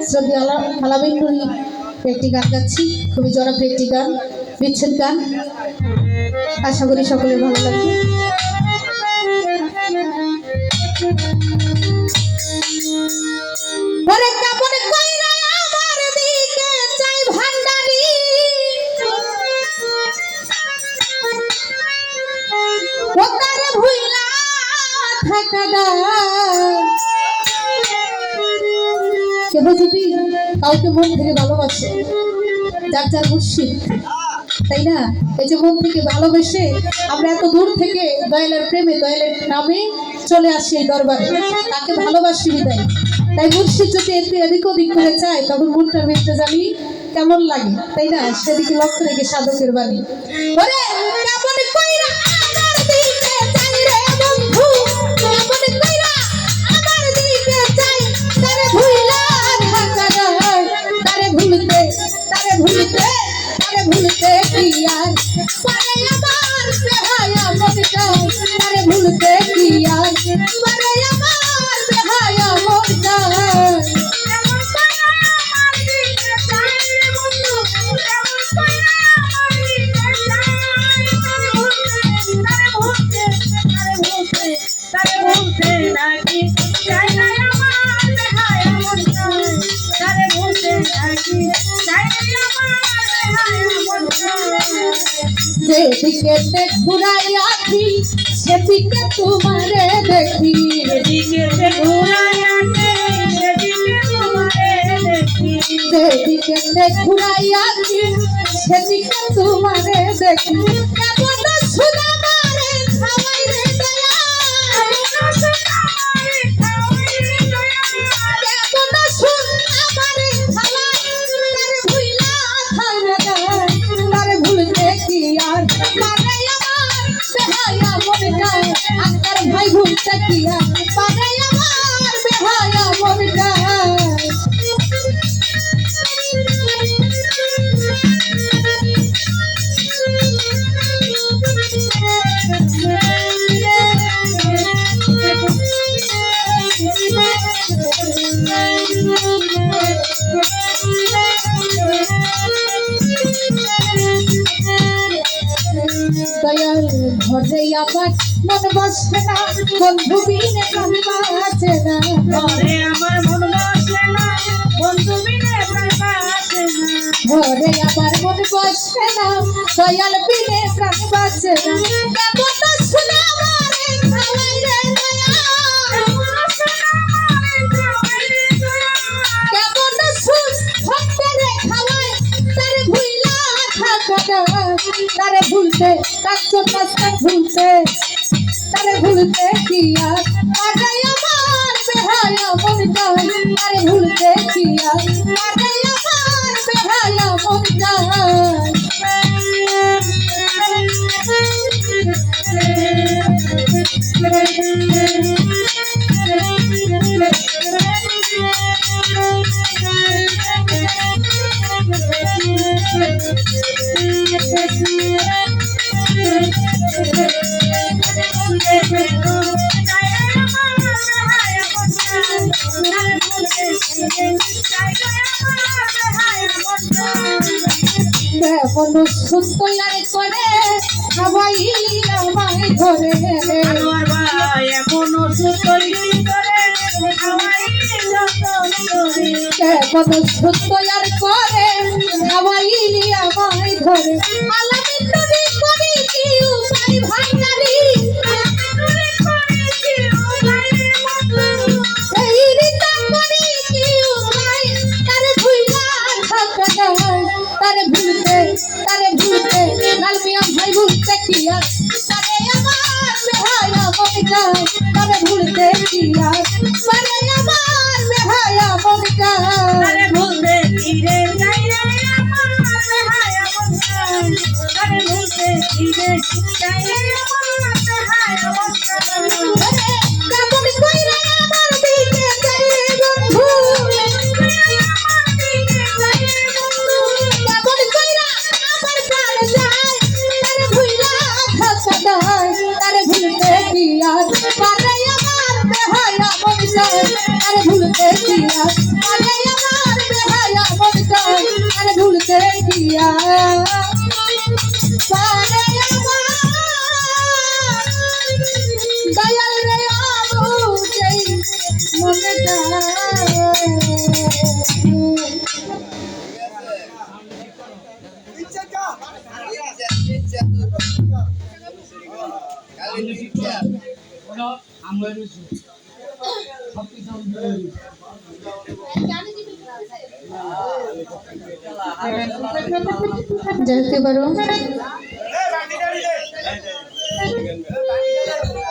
শ্রদ্ধেয় আলামিন নুরি একটি গান গাচ্ছি, খুবই জনপ্রিয় একটি গান, বিচ্ছেদ গান। আশা করি সকলের ভালো লাগবে। কেহ যদি কাউকে মন থেকে ভালোবাসে, যার যার মুর্শিদ, তাই না? এই যে মন থেকে ভালোবেসে আমরা এত দূর থেকে দয়ালের প্রেমে দয়ালের নামে চলে আসি এই দরবারে, তাকে ভালোবাসি বিদায়। তাই মুর্শিদ যদি এদিক ওদিক করে চায় তখন মনটার ভিতরে জানি কেমন লাগে, তাই না? সেদিকে লক্ষ্য রেখে সাধকের বাণী ভুলতে কি আর পারে আমার বেহায়া মনটা, আরে ভুলতে কি আর পারে আমার বেহায়া মনটা। যেদিকে ঘুরাই আছি সেদিকে তোমারে দেখি, যেদিকে ঘুরাই আছি সেদিকে তোমারে দেখি। কেমন সুদা মারে খাওয়াই রে দয়া, কেমন সুদা মারে খাওয়াই তারে ভুইলা খাওয়া যায়, তারে ভুলতে কি আর পারে আমার বেহায়া মনটা, আকার ভাই ভুলতে কি আর পারে আমার বেহায়া মনটা। দয়াল ঘরে আমার মন বসে না, বন্ধু বিনে প্রাণ বাঁচে না, ঘরে আমার মন বসে না, বন্ধু বিনে প্রাণ বাঁচে না, ঘরে আমার মন বসে না, দয়াল বিনে প্রাণ বাঁচে না। কেমন শোনা মারে খাওয়াই রে দয়া, কেমন শুন ভক্তরে খাওয়াই তারে ভুইলা থাকা, তারে ভুলতে তার জন্য ভুলতে, তারে ভুলতে কি আর পারে আমার বেহায়া মনটা, তারে ভুলতে কি আর পারে আমার বেহায়া মনটা। কেমন সুন্দর করে খাওয়াইলি আমায় ধরে, কেমন সুন্দর করে খাওয়াইলি আমায় ধরে। আলামিন নুরি করি কি উপায় ভান্ডারি, এই রীতা করি কি উপায় তারে ভুইলা থাকা যায়, তারে ভুলতে লাল মিয়া ভাই ভুলতে কি আর তারে আমার বেহায়া মনটা, তারে ভুলতে কি আর পারে আমার বেহায়া মনটা, তারে ভুলতে কি রে যাই রে আমার বেহায়া মনটা, তারে ভুলতে কি রে যাই রে আমার বেহায়া মনটা। কেমন কইরা আমার দিকে যাই রে বন্ধু, কেমন কইরা আমার প্রাণ যায়, তারে ভুইলা থাকা যায়, তারে ভুলতে কি আর পারে আমার বেহায়া মনটা। আমরা সব কিছু যেতে পারো